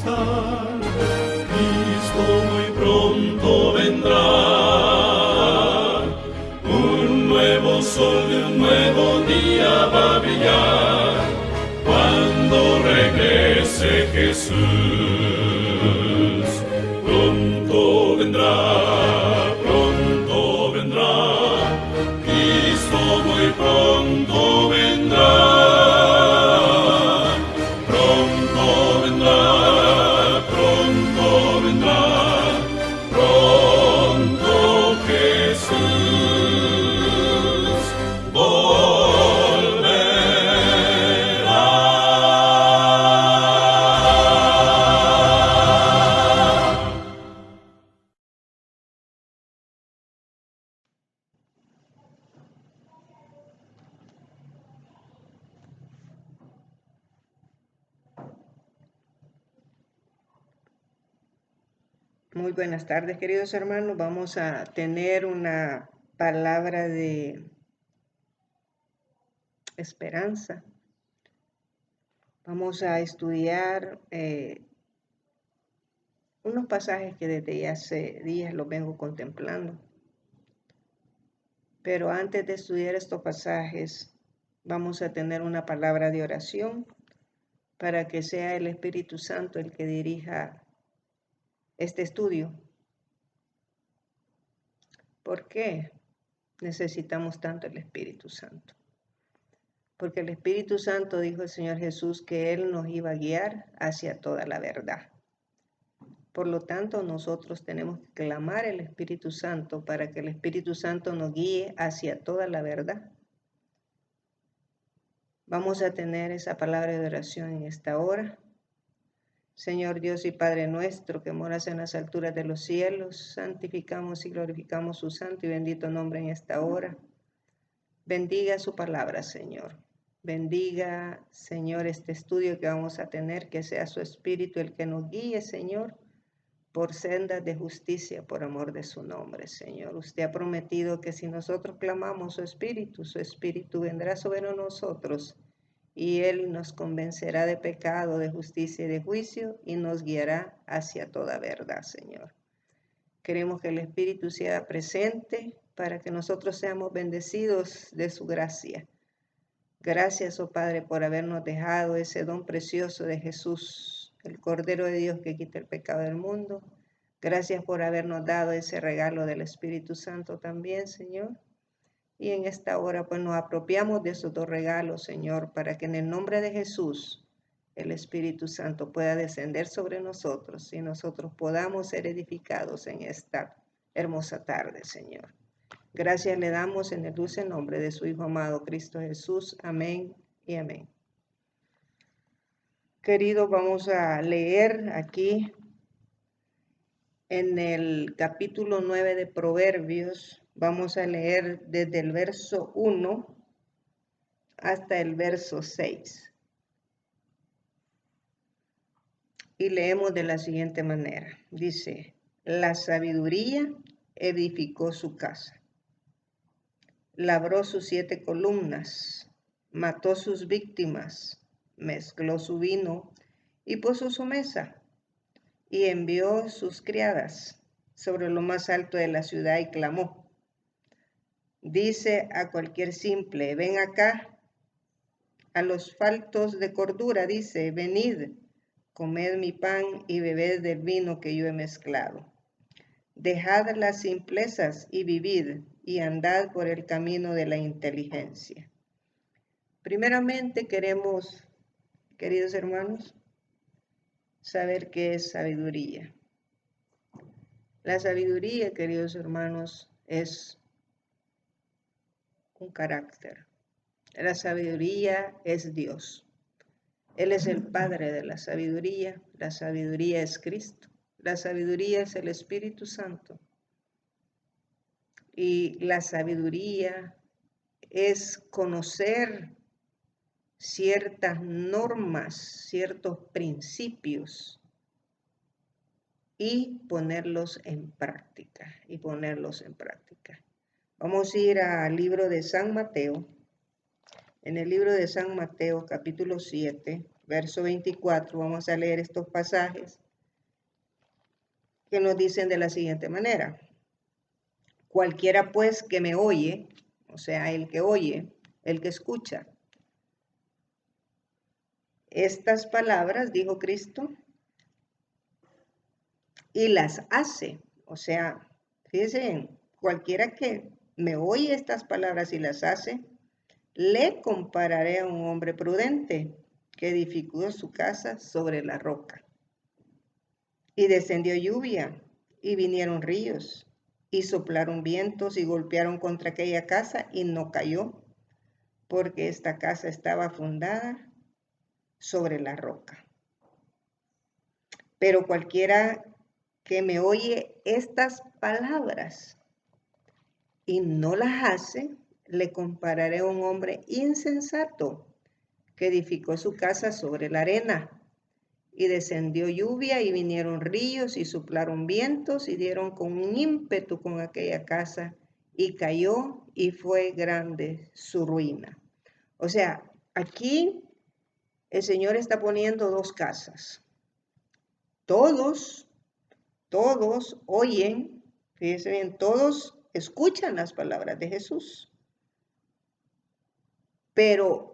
estar. Cristo muy pronto vendrá. Un nuevo sol de un nuevo día va a brillar cuando regrese Jesús. Pronto vendrá, pronto vendrá. Cristo muy pronto vendrá. Pronto vendrá, pronto vendrá. Pronto Jesús volverá. Muy buenas tardes, queridos hermanos. Vamos a tener una palabra de esperanza. Vamos a estudiar unos pasajes que desde hace días los vengo contemplando. Pero antes de estudiar estos pasajes, vamos a tener una palabra de oración para que sea el Espíritu Santo el que dirija este estudio. ¿Por qué necesitamos tanto el Espíritu Santo? Porque el Espíritu Santo, dijo el Señor Jesús, que Él nos iba a guiar hacia toda la verdad. Por lo tanto, nosotros tenemos que clamar al Espíritu Santo para que el Espíritu Santo nos guíe hacia toda la verdad. Vamos a tener esa palabra de oración en esta hora. Señor Dios y Padre nuestro, que moras en las alturas de los cielos, santificamos y glorificamos su santo y bendito nombre en esta hora. Bendiga su palabra, Señor. Bendiga, Señor, este estudio que vamos a tener, que sea su Espíritu el que nos guíe, Señor, por sendas de justicia, por amor de su nombre, Señor. Usted ha prometido que si nosotros clamamos su Espíritu vendrá sobre nosotros y Él nos convencerá de pecado, de justicia y de juicio y nos guiará hacia toda verdad, Señor. Queremos que el Espíritu sea presente para que nosotros seamos bendecidos de su gracia. Gracias, oh Padre, por habernos dejado ese don precioso de Jesús, el Cordero de Dios que quita el pecado del mundo. Gracias por habernos dado ese regalo del Espíritu Santo también, Señor. Y en esta hora pues nos apropiamos de esos dos regalos, Señor, para que en el nombre de Jesús el Espíritu Santo pueda descender sobre nosotros y nosotros podamos ser edificados en esta hermosa tarde, Señor. Gracias le damos en el dulce nombre de su Hijo amado Cristo Jesús. Amén y amén. Queridos, vamos a leer aquí en el capítulo 9 de Proverbios. Vamos a leer desde el verso 1 hasta el verso 6. Y leemos de la siguiente manera. Dice, la sabiduría edificó su casa. Labró sus 7 columnas, mató sus víctimas, mezcló su vino y puso su mesa, y envió sus criadas sobre lo más alto de la ciudad y clamó. Dice a cualquier simple, ven acá. A los faltos de cordura dice, venid, comed mi pan y bebed del vino que yo he mezclado. Dejad las simplezas y vivid, y andad por el camino de la inteligencia. Primeramente queremos, queridos hermanos, saber qué es sabiduría. La sabiduría, queridos hermanos, es un carácter. La sabiduría es Dios. Él es el Padre de la sabiduría es Cristo, la sabiduría es el Espíritu Santo. Y la sabiduría es conocer ciertas normas, ciertos principios y ponerlos en práctica, Vamos a ir al libro de San Mateo. En el libro de San Mateo, capítulo 7, verso 24, vamos a leer estos pasajes que nos dicen de la siguiente manera. Cualquiera pues que me oye, o sea, el que oye, el que escucha estas palabras, dijo Cristo, y las hace, o sea, fíjense bien, cualquiera que me oye estas palabras y las hace, le compararé a un hombre prudente que edificó su casa sobre la roca. Y descendió lluvia, y vinieron ríos, y soplaron vientos, y golpearon contra aquella casa, y no cayó, porque esta casa estaba fundada sobre la roca. Pero cualquiera que me oye estas palabras y no las hace, le compararé a un hombre insensato que edificó su casa sobre la arena. Y descendió lluvia y vinieron ríos y soplaron vientos y dieron con un ímpetu con aquella casa y cayó y fue grande su ruina. O sea, aquí el Señor está poniendo dos casas. Todos oyen, fíjense bien, todos escuchan las palabras de Jesús. Pero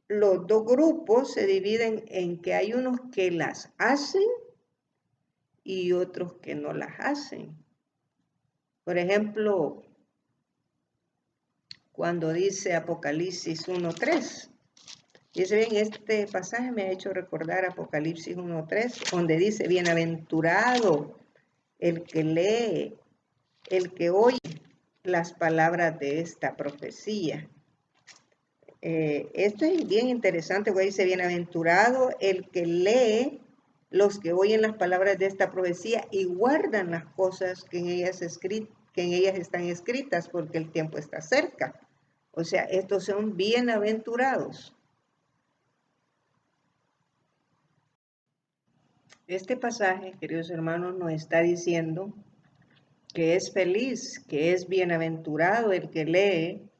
los dos grupos se dividen en que hay unos que las hacen y otros que no las hacen. Por ejemplo, cuando dice Apocalipsis 1:3, dice bien, este pasaje me ha hecho recordar Apocalipsis 1:3, donde dice, bienaventurado el que lee, el que oye las palabras de esta profecía. Esto es bien interesante, porque dice, bienaventurado el que lee, los que oyen las palabras de esta profecía y guardan las cosas que en ellas están escritas, porque el tiempo está cerca. O sea, estos son bienaventurados. Este pasaje, queridos hermanos, nos está diciendo que es feliz, que es bienaventurado el que lee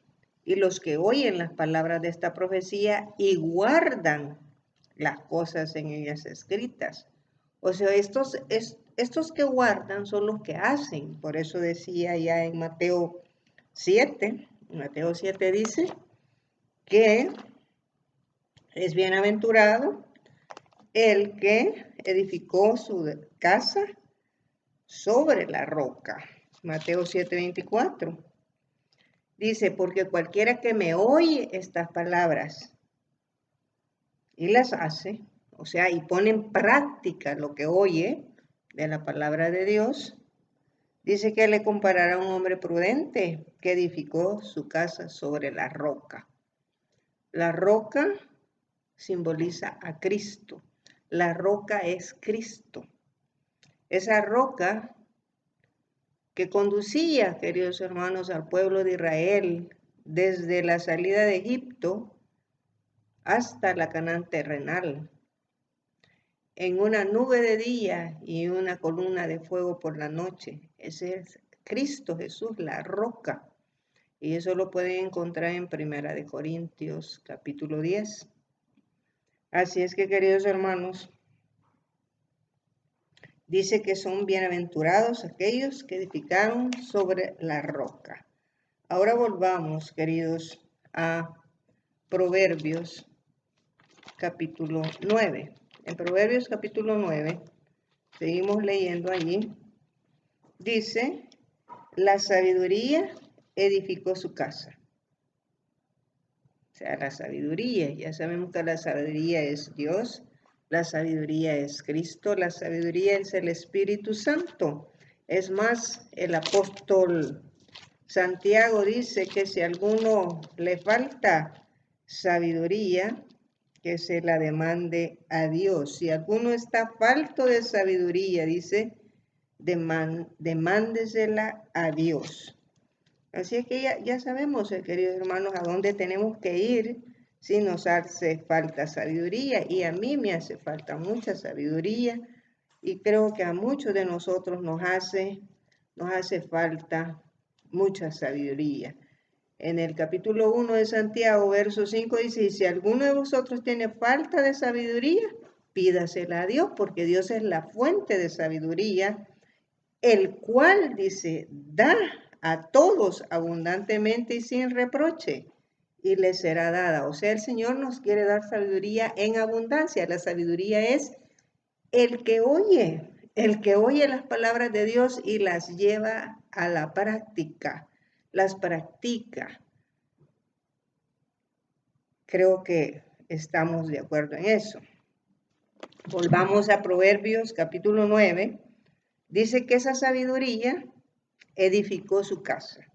y los que oyen las palabras de esta profecía y guardan las cosas en ellas escritas. O sea, estos que guardan son los que hacen. Por eso decía ya en Mateo 7, Mateo 7 dice que es bienaventurado el que edificó su casa sobre la roca. Mateo 7:24. Dice, porque cualquiera que me oye estas palabras y las hace, o sea, y pone en práctica lo que oye de la palabra de Dios, dice que le comparará a un hombre prudente que edificó su casa sobre la roca. La roca simboliza a Cristo. La roca es Cristo. Esa roca que conducía, queridos hermanos, al pueblo de Israel desde la salida de Egipto hasta la Canaán terrenal, en una nube de día y una columna de fuego por la noche. Ese es Cristo Jesús, la roca. Y eso lo pueden encontrar en 1 Corintios capítulo 10. Así es que, queridos hermanos, dice que son bienaventurados aquellos que edificaron sobre la roca. Ahora volvamos, queridos, a Proverbios capítulo 9. En Proverbios capítulo 9, seguimos leyendo allí, dice, la sabiduría edificó su casa. O sea, la sabiduría, ya sabemos que la sabiduría es Dios, la sabiduría es Cristo, la sabiduría es el Espíritu Santo. Es más, el apóstol Santiago dice que si a alguno le falta sabiduría, que se la demande a Dios. Si alguno está falto de sabiduría, dice, demándesela a Dios. Así es que ya sabemos, queridos hermanos, a dónde tenemos que ir si nos hace falta sabiduría. Y a mí me hace falta mucha sabiduría y creo que a muchos de nosotros nos hace falta mucha sabiduría. En el capítulo 1 de Santiago, verso 5 dice, y si alguno de vosotros tiene falta de sabiduría, pídasela a Dios, porque Dios es la fuente de sabiduría, el cual, dice, da a todos abundantemente y sin reproche, y les será dada. O sea, el Señor nos quiere dar sabiduría en abundancia. La sabiduría es el que oye las palabras de Dios y las lleva a la práctica, las practica. Creo que estamos de acuerdo en eso. Volvamos a Proverbios capítulo 9. Dice que esa sabiduría edificó su casa.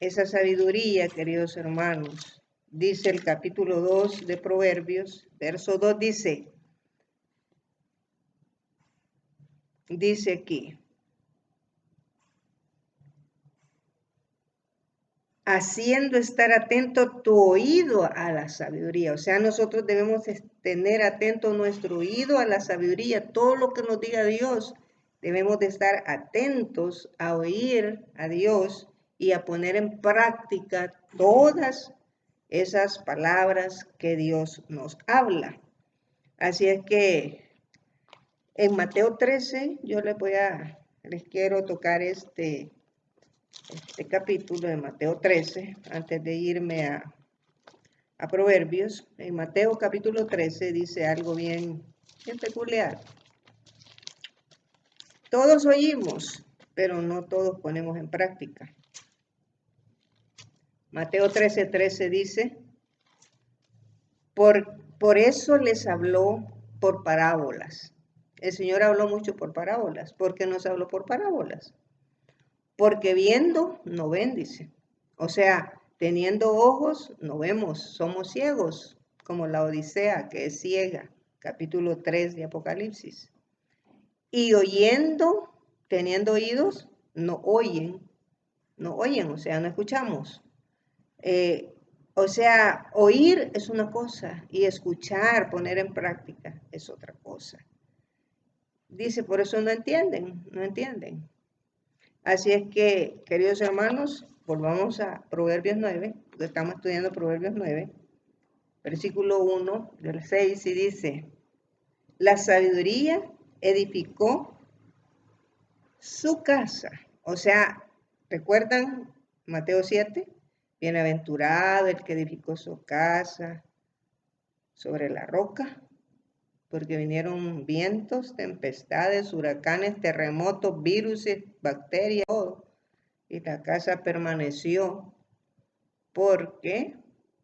Esa sabiduría, queridos hermanos, dice el capítulo 2 de Proverbios, verso 2 dice aquí, haciendo estar atento tu oído a la sabiduría. O sea, nosotros debemos tener atento nuestro oído a la sabiduría. Todo lo que nos diga Dios, debemos de estar atentos a oír a Dios y a poner en práctica todas esas palabras que Dios nos habla. Así es que en Mateo 13, yo les quiero tocar este capítulo de Mateo 13, antes de irme a Proverbios. En Mateo capítulo 13 dice algo bien peculiar. Todos oímos, pero no todos ponemos en práctica. Mateo 13:13 dice, por eso les habló por parábolas. El Señor habló mucho por parábolas. ¿Por qué nos habló por parábolas? Porque viendo, no ven, dice. O sea, teniendo ojos, no vemos, somos ciegos, como la Odisea, que es ciega, capítulo 3 de Apocalipsis. Y oyendo, teniendo oídos, no oyen, o sea, no escuchamos. O sea, oír es una cosa y escuchar, poner en práctica es otra cosa. Dice, por eso no entienden. Así es que, queridos hermanos, volvamos a Proverbios 9, porque estamos estudiando Proverbios 9, versículo 1 del 6, y dice, la sabiduría edificó su casa. O sea, ¿recuerdan Mateo 7? Bienaventurado el que edificó su casa sobre la roca, porque vinieron vientos, tempestades, huracanes, terremotos, virus, bacterias, todo. Y la casa permaneció porque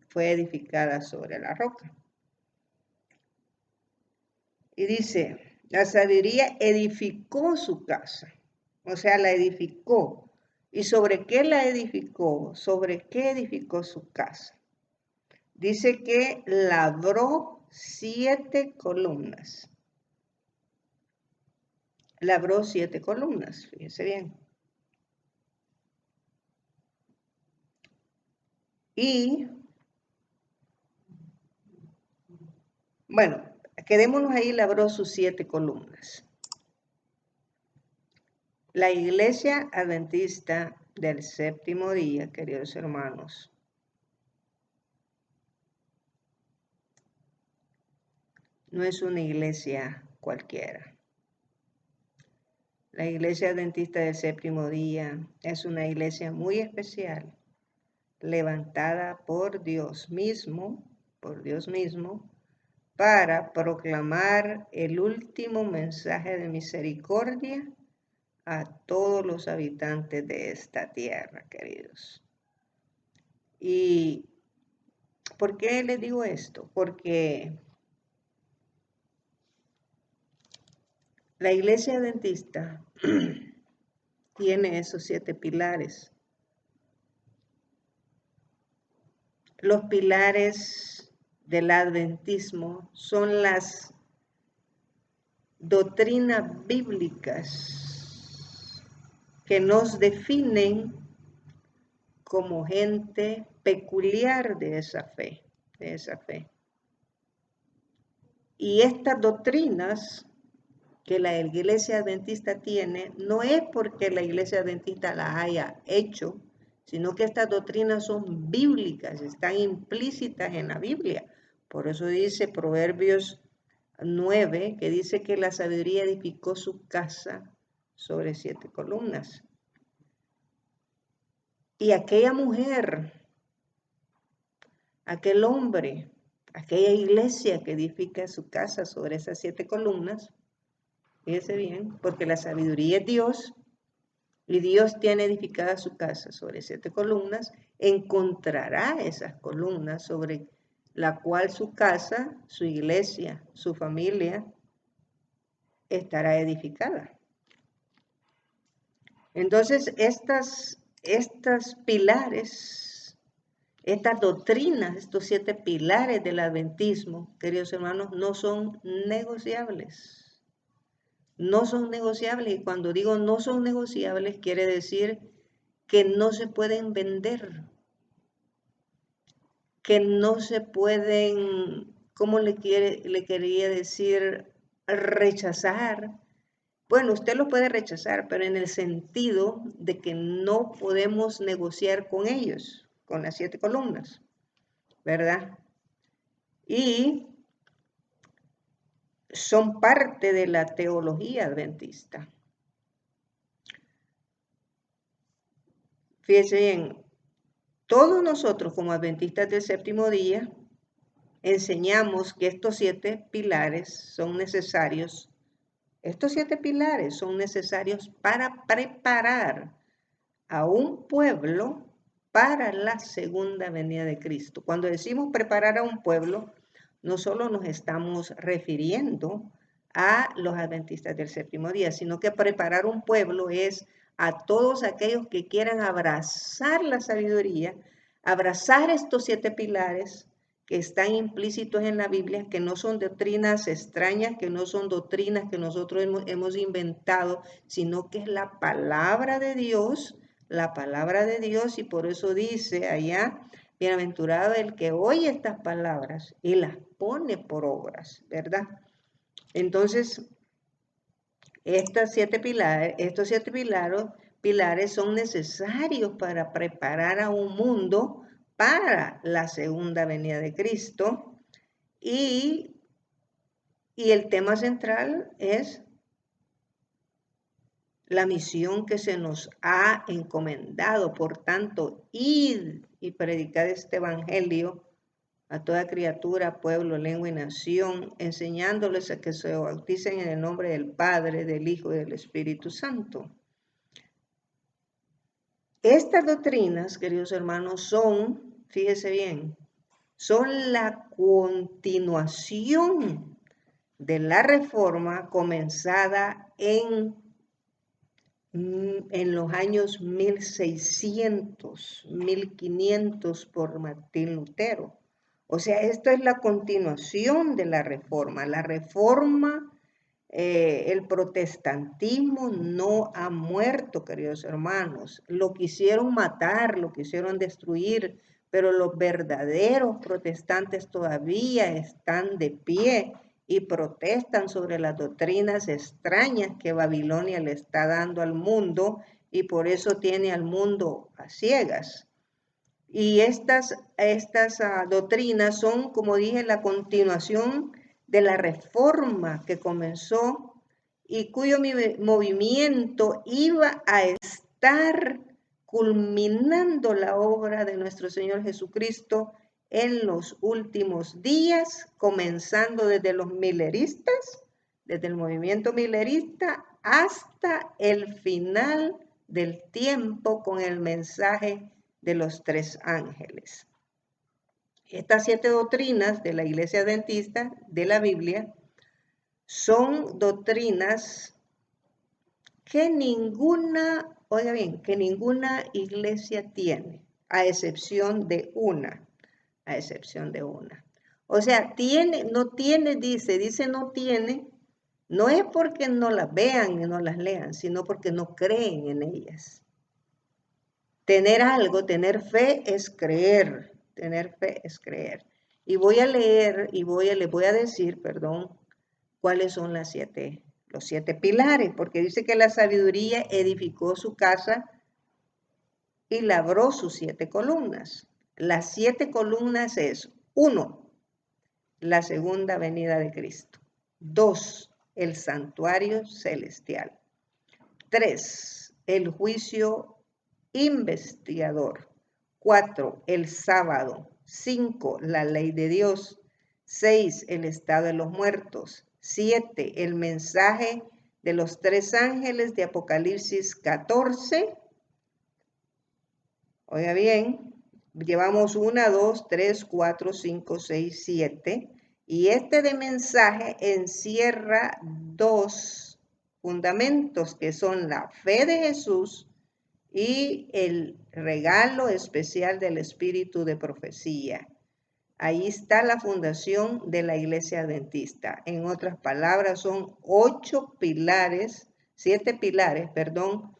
fue edificada sobre la roca. Y dice, la sabiduría edificó su casa, o sea, la edificó. ¿Y sobre qué la edificó? ¿Sobre qué edificó su casa? Dice que labró 7 columnas. Labró 7 columnas, fíjense bien. Y, bueno, quedémonos ahí, labró sus 7 columnas. La Iglesia Adventista del Séptimo Día, queridos hermanos, no es una iglesia cualquiera. La Iglesia Adventista del Séptimo Día es una iglesia muy especial, levantada por Dios mismo, para proclamar el último mensaje de misericordia a todos los habitantes de esta tierra, queridos. ¿Y por qué les digo esto? Porque la Iglesia Adventista tiene esos 7 pilares. Los pilares del adventismo son las doctrinas bíblicas que nos definen como gente peculiar de esa fe. Y estas doctrinas que la Iglesia Adventista tiene, no es porque la Iglesia Adventista las haya hecho, sino que estas doctrinas son bíblicas, están implícitas en la Biblia. Por eso dice Proverbios 9, que dice que la sabiduría edificó su casa sobre 7 columnas. Y aquella mujer, aquel hombre, aquella iglesia que edifica su casa sobre esas 7 columnas, fíjese bien, porque la sabiduría es Dios, y Dios tiene edificada su casa sobre 7 columnas, encontrará esas columnas sobre la cual su casa, su iglesia, su familia estará edificada. Entonces, estas pilares, estas doctrinas, estos 7 pilares del adventismo, queridos hermanos, no son negociables. No son negociables, y cuando digo no son negociables, quiere decir que no se pueden vender, que no se pueden, ¿cómo le quería decir? Rechazar. Bueno, usted lo puede rechazar, pero en el sentido de que no podemos negociar con ellos, con las 7 columnas, ¿verdad? Y son parte de la teología adventista. Fíjense bien, todos nosotros como adventistas del séptimo día enseñamos que estos 7 pilares son necesarios. Estos 7 pilares son necesarios para preparar a un pueblo para la segunda venida de Cristo. Cuando decimos preparar a un pueblo, no solo nos estamos refiriendo a los adventistas del séptimo día, sino que preparar un pueblo es a todos aquellos que quieran abrazar la sabiduría, abrazar estos 7 pilares que están implícitos en la Biblia, que no son doctrinas extrañas, que no son doctrinas que nosotros hemos inventado, sino que es la palabra de Dios, y por eso dice allá, bienaventurado el que oye estas palabras y las pone por obras, ¿verdad? Entonces, estos 7 pilares son necesarios para preparar a un mundo para la segunda venida de Cristo, y el tema central es la misión que se nos ha encomendado. Por tanto, id y predicad este evangelio a toda criatura, pueblo, lengua y nación, enseñándoles a que se bauticen en el nombre del Padre, del Hijo y del Espíritu Santo. Estas doctrinas, queridos hermanos, son, fíjese bien, son la continuación de la reforma comenzada en los años 1600, 1500 por Martín Lutero. O sea, esto es la continuación de la reforma. La reforma, el protestantismo no ha muerto, queridos hermanos. Lo quisieron matar, lo quisieron destruir, pero los verdaderos protestantes todavía están de pie y protestan sobre las doctrinas extrañas que Babilonia le está dando al mundo, y por eso tiene al mundo a ciegas. Y estas doctrinas son, como dije, la continuación de la reforma que comenzó y cuyo movimiento iba a estar culminando la obra de nuestro Señor Jesucristo en los últimos días, comenzando desde los mileristas, desde el movimiento milerista hasta el final del tiempo con el mensaje de los 3 ángeles. Estas 7 doctrinas de la Iglesia Adventista de la Biblia son doctrinas que ninguna, oiga bien, que ninguna iglesia tiene, a excepción de una. O sea, no tiene, dice no tiene, no es porque no las vean y no las lean, sino porque no creen en ellas. Tener algo, tener fe es creer, Y voy a leer y les voy a decir, cuáles son los 7 pilares, porque dice que la sabiduría edificó su casa y labró sus 7 columnas. Las 7 columnas es 1, la segunda venida de Cristo. 2, el santuario celestial. 3, el juicio investigador. 4, el sábado. 5, la ley de Dios. 6, el estado de los muertos. 7, el mensaje de los 3 ángeles de Apocalipsis 14. Oiga bien, llevamos 1, 2, 3, 4, 5, 6, 7. Y este de mensaje encierra 2 fundamentos que son la fe de Jesús y el regalo especial del espíritu de profecía. Ahí está la fundación de la Iglesia Adventista. En otras palabras, son 7 pilares, perdón.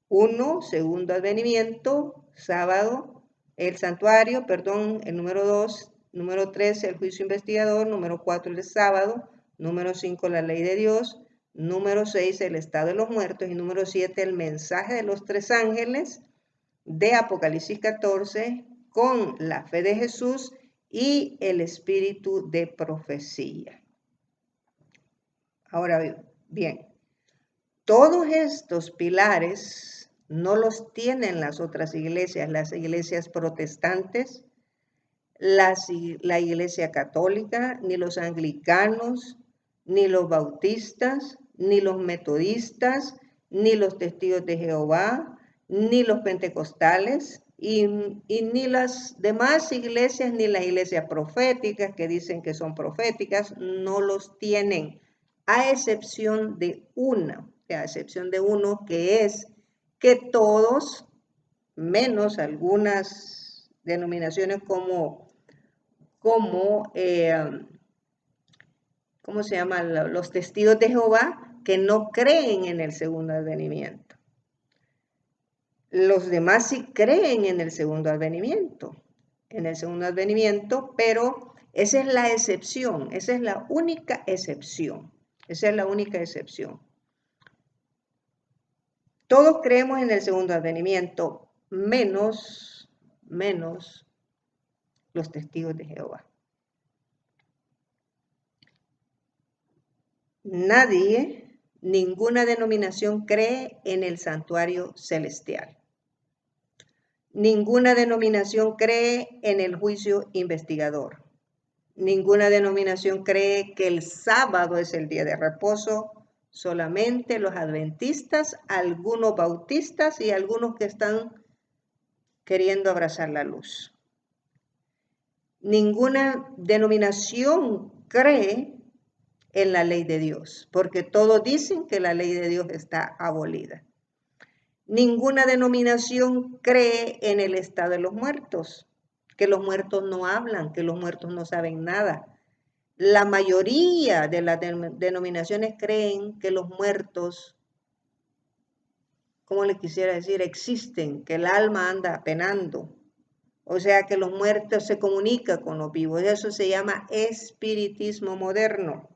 1, segundo advenimiento, sábado, el santuario, perdón, el número 2, número 3, el juicio investigador, número 4, el sábado, número 5, la ley de Dios, número 6, el estado de los muertos y número 7, el mensaje de los 3 ángeles de Apocalipsis 14 con la fe de Jesús y el espíritu de profecía. Ahora bien, todos estos pilares no los tienen las otras iglesias, las iglesias protestantes, la iglesia católica, ni los anglicanos, ni los bautistas, ni los metodistas, ni los testigos de Jehová, ni los pentecostales, y ni las demás iglesias, ni las iglesias proféticas que dicen que son proféticas, no los tienen, a excepción de uno que es que todos, menos algunas denominaciones como ¿cómo se llama? Los testigos de Jehová, que no creen en el segundo advenimiento. Los demás sí creen en el segundo advenimiento, pero esa es la excepción, esa es la única excepción, Todos creemos en el segundo advenimiento, menos los testigos de Jehová. Ninguna denominación cree en el santuario celestial. Ninguna denominación cree en el juicio investigador. Ninguna denominación cree que el sábado es el día de reposo. Solamente los adventistas, algunos bautistas y algunos que están queriendo abrazar la luz. Ninguna denominación cree en la ley de Dios, porque todos dicen que la ley de Dios está abolida. Ninguna denominación cree en el estado de los muertos, que los muertos no hablan, que los muertos no saben nada. La mayoría de las denominaciones creen que los muertos, ¿cómo le quisiera decir? Existen, que el alma anda penando. O sea, que los muertos se comunican con los vivos. Eso se llama espiritismo moderno.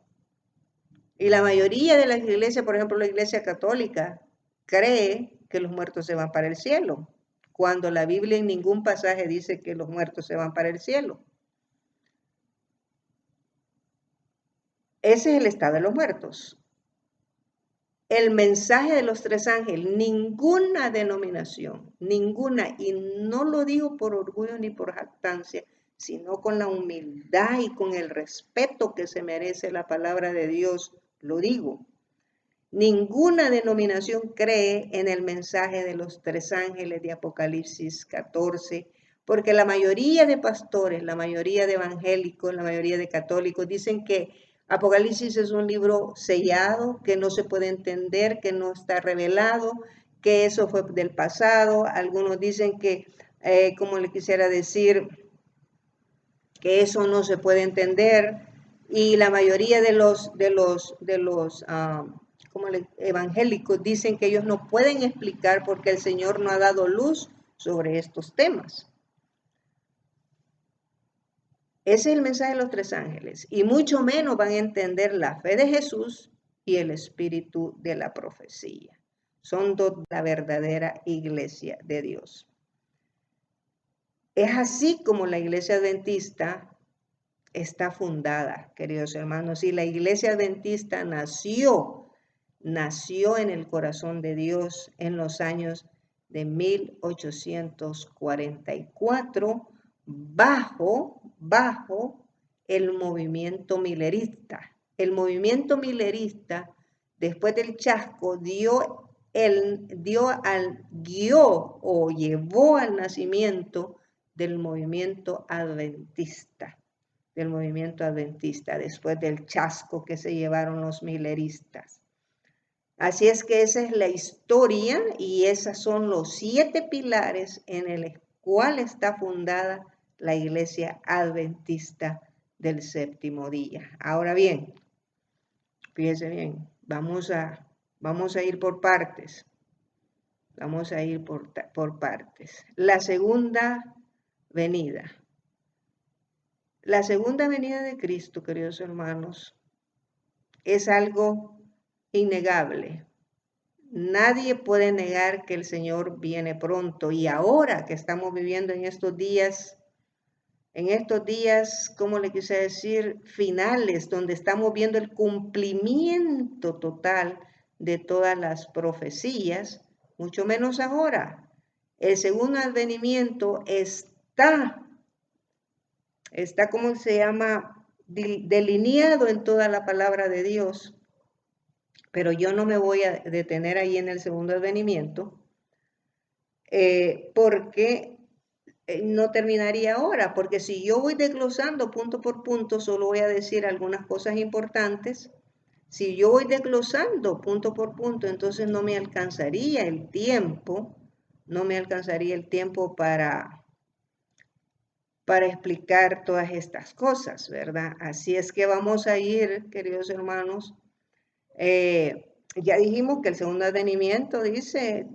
Y la mayoría de las iglesias, por ejemplo, la iglesia católica, cree que los muertos se van para el cielo, cuando la Biblia en ningún pasaje dice que los muertos se van para el cielo. Ese es el estado de los muertos. El mensaje de los 3 ángeles, ninguna denominación, ninguna, y no lo digo por orgullo ni por jactancia, sino con la humildad y con el respeto que se merece la palabra de Dios, lo digo. Ninguna denominación cree en el mensaje de los 3 ángeles de Apocalipsis 14, porque la mayoría de pastores, la mayoría de evangélicos, la mayoría de católicos dicen que Apocalipsis es un libro sellado, que no se puede entender, que no está revelado, que eso fue del pasado. Algunos dicen que, como le quisiera decir, que eso no se puede entender. Y la mayoría de los evangélicos dicen que ellos no pueden explicar porque el Señor no ha dado luz sobre estos temas. Ese es el mensaje de los 3 ángeles. Y mucho menos van a entender la fe de Jesús y el espíritu de la profecía. Son la verdadera iglesia de Dios. Es así como la iglesia adventista está fundada, queridos hermanos. Y la iglesia adventista nació en el corazón de Dios en los años de 1844 bajo el movimiento milerista. El movimiento milerista, después del chasco, llevó al nacimiento del movimiento adventista, después del chasco que se llevaron los mileristas. Así es que esa es la historia y esos son los 7 pilares en el cual está fundada la iglesia adventista del séptimo día. Ahora bien, fíjense bien, vamos a ir por partes. Vamos a ir por partes. La segunda venida. La segunda venida de Cristo, queridos hermanos, es algo innegable. Nadie puede negar que el Señor viene pronto. Y ahora que estamos viviendo en estos días, ¿cómo le quise decir? Finales, donde estamos viendo el cumplimiento total de todas las profecías, mucho menos ahora. El segundo advenimiento está ¿cómo se llama? Delineado en toda la palabra de Dios. Pero yo no me voy a detener ahí en el segundo advenimiento, porque no terminaría ahora, porque si yo voy desglosando punto por punto, solo voy a decir algunas cosas importantes. Si yo voy desglosando punto por punto, entonces no me alcanzaría el tiempo, para explicar todas estas cosas, ¿verdad? Así es que vamos a ir, queridos hermanos, ya dijimos que el segundo advenimiento dice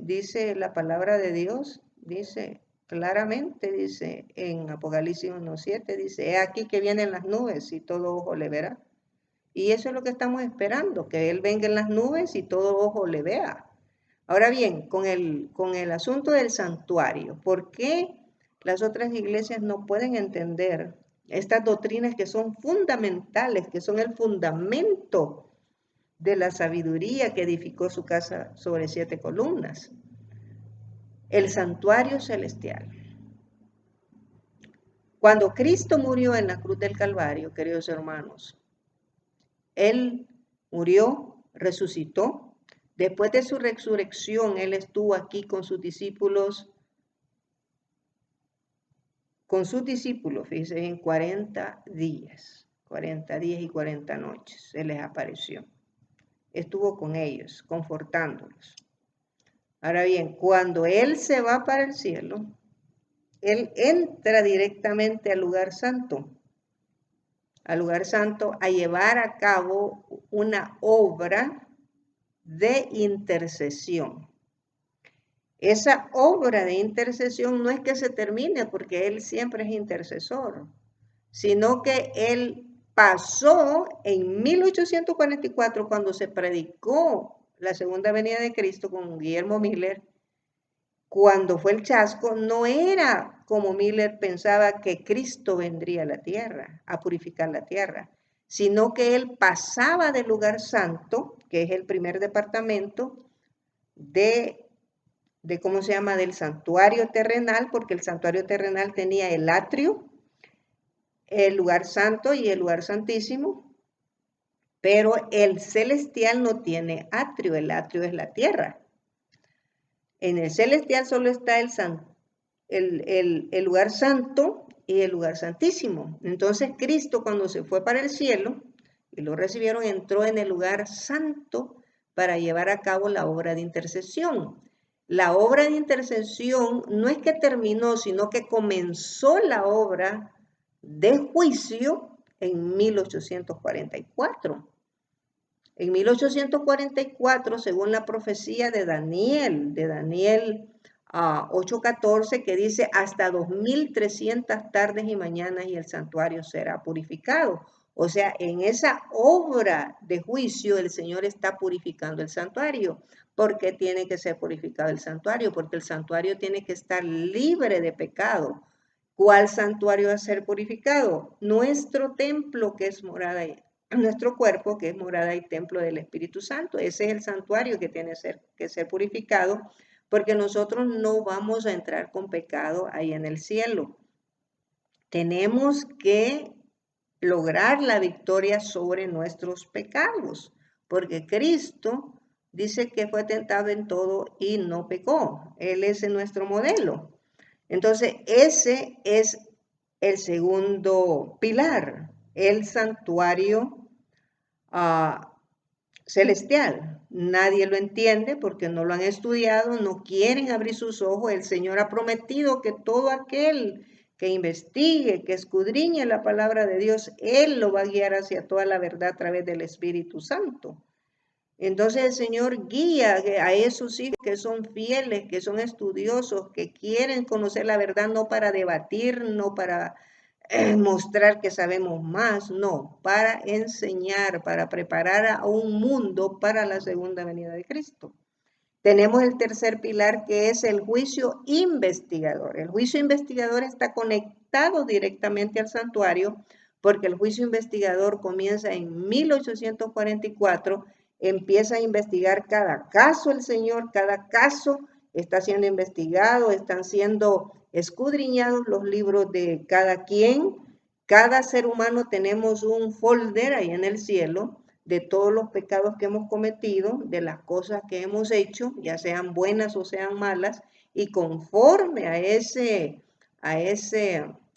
la palabra de Dios, dice claramente, dice en Apocalipsis 1:7, dice, he aquí que vienen las nubes y todo ojo le verá. Y eso es lo que estamos esperando, que Él venga en las nubes y todo ojo le vea. Ahora bien, con el asunto del santuario, ¿por qué las otras iglesias no pueden entender estas doctrinas que son fundamentales, que son el fundamento de la sabiduría que edificó su casa sobre 7 columnas? El santuario celestial. Cuando Cristo murió en la cruz del Calvario, queridos hermanos, Él murió, resucitó. Después de su resurrección, Él estuvo aquí con sus discípulos, fíjense bien, 40 días y 40 noches. Él les apareció. Estuvo con ellos, confortándolos. Ahora bien, cuando Él se va para el cielo, Él entra directamente al lugar santo, a llevar a cabo una obra de intercesión. Esa obra de intercesión no es que se termine porque Él siempre es intercesor, sino que Él pasó en 1844 cuando se predicó la segunda venida de Cristo con Guillermo Miller. Cuando fue el chasco, no era como Miller pensaba que Cristo vendría a la tierra, a purificar la tierra, sino que Él pasaba del lugar santo, que es el primer departamento, ¿cómo se llama? Del santuario terrenal, porque el santuario terrenal tenía el atrio, el lugar santo y el lugar santísimo, pero el celestial no tiene atrio, el atrio es la tierra. En el celestial solo está el lugar santo y el lugar santísimo. Entonces Cristo, cuando se fue para el cielo y lo recibieron, entró en el lugar santo para llevar a cabo la obra de intercesión. La obra de intercesión no es que terminó, sino que comenzó la obra de juicio en 1844. En 1844, según la profecía de Daniel 8:14, que dice hasta 2300 tardes y mañanas y el santuario será purificado. O sea, en esa obra de juicio el Señor está purificando el santuario. ¿Por qué tiene que ser purificado el santuario? Porque el santuario tiene que estar libre de pecado. ¿Cuál santuario va a ser purificado? Nuestro templo, que es morada, nuestro cuerpo, que es morada y templo del Espíritu Santo. Ese es el santuario que tiene que ser purificado, porque nosotros no vamos a entrar con pecado ahí en el cielo. Tenemos que lograr la victoria sobre nuestros pecados, porque Cristo dice que fue tentado en todo y no pecó. Él es nuestro modelo. Entonces, ese es el segundo pilar, el santuario celestial. Nadie lo entiende porque no lo han estudiado, no quieren abrir sus ojos. El Señor ha prometido que todo aquel que investigue, que escudriñe la palabra de Dios, Él lo va a guiar hacia toda la verdad a través del Espíritu Santo. Entonces el Señor guía a esos hijos que son fieles, que son estudiosos, que quieren conocer la verdad, no para debatir, no para mostrar que sabemos más, no, para enseñar, para preparar a un mundo para la segunda venida de Cristo. Tenemos el tercer pilar, que es el juicio investigador. El juicio investigador está conectado directamente al santuario, porque el juicio investigador comienza en 1844, empieza a investigar cada caso el Señor, cada caso está siendo investigado, están siendo escudriñados los libros de cada quien. Cada ser humano tenemos un folder ahí en el cielo de todos los pecados que hemos cometido, de las cosas que hemos hecho, ya sean buenas o sean malas, y conforme a ese,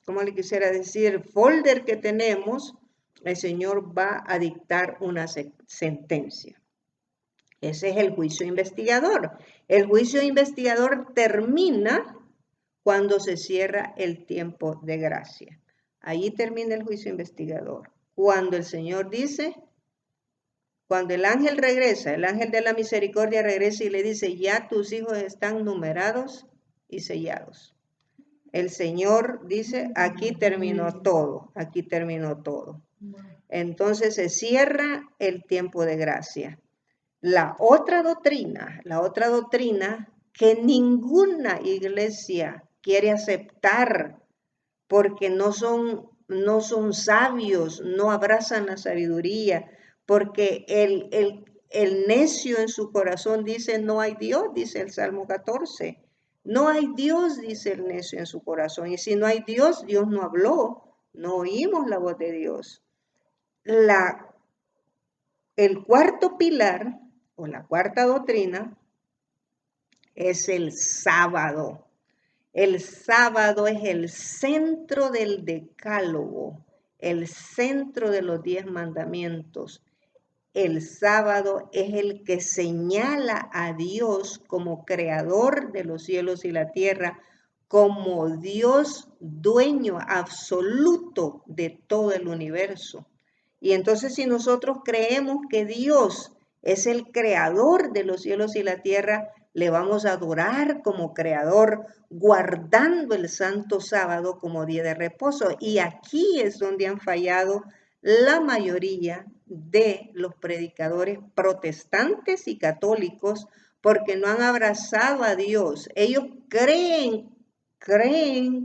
¿cómo le quisiera decir?, folder que tenemos, el Señor va a dictar una sentencia. Ese es el juicio investigador. El juicio investigador termina cuando se cierra el tiempo de gracia. Allí termina el juicio investigador. Cuando el Señor dice, cuando el ángel regresa, el ángel de la misericordia regresa y le dice, ya tus hijos están numerados y sellados. El Señor dice, aquí terminó todo, aquí terminó todo. Entonces se cierra el tiempo de gracia. La otra doctrina que ninguna iglesia quiere aceptar porque no son sabios, no abrazan la sabiduría, porque el necio en su corazón dice, no hay Dios, dice el Salmo 14. No hay Dios, dice el necio en su corazón. Y si no hay Dios, Dios no habló, no oímos la voz de Dios. El cuarto pilar, o la cuarta doctrina, es el sábado. El sábado es el centro del decálogo, el centro de los 10 mandamientos. El sábado es el que señala a Dios como creador de los cielos y la tierra, como Dios dueño absoluto de todo el universo. Y entonces si nosotros creemos que Dios es el creador de los cielos y la tierra, le vamos a adorar como creador, guardando el santo sábado como día de reposo. Y aquí es donde han fallado la mayoría de los predicadores protestantes y católicos, porque no han abrazado a Dios. Ellos creen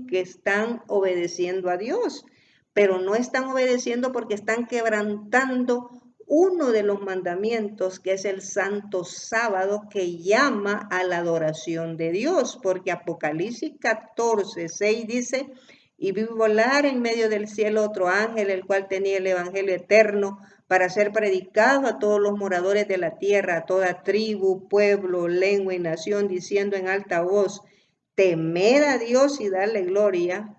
que están obedeciendo a Dios, pero no están obedeciendo porque están quebrantando uno de los mandamientos, que es el santo sábado, que llama a la adoración de Dios, porque Apocalipsis 14:6 dice, y vi volar en medio del cielo otro ángel, el cual tenía el evangelio eterno para ser predicado a todos los moradores de la tierra, a toda tribu, pueblo, lengua y nación, diciendo en alta voz, temed a Dios y darle gloria,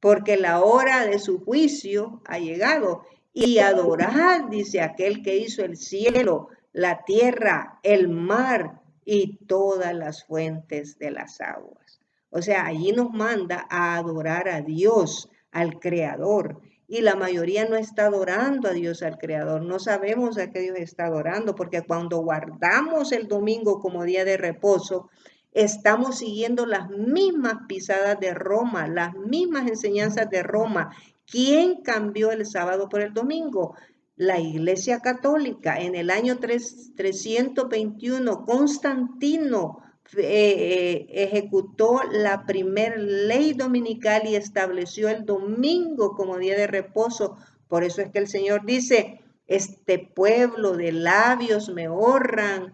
porque la hora de su juicio ha llegado. Y adorad, dice, aquel que hizo el cielo, la tierra, el mar y todas las fuentes de las aguas. O sea, allí nos manda a adorar a Dios, al Creador. Y la mayoría no está adorando a Dios, al Creador. No sabemos a qué Dios está adorando, porque cuando guardamos el domingo como día de reposo, estamos siguiendo las mismas pisadas de Roma, las mismas enseñanzas de Roma. ¿Quién cambió el sábado por el domingo? la Iglesia Católica en el año 321, Constantino ejecutó la primera ley dominical y estableció el domingo como día de reposo. Por eso es que el Señor dice, este pueblo de labios me honran,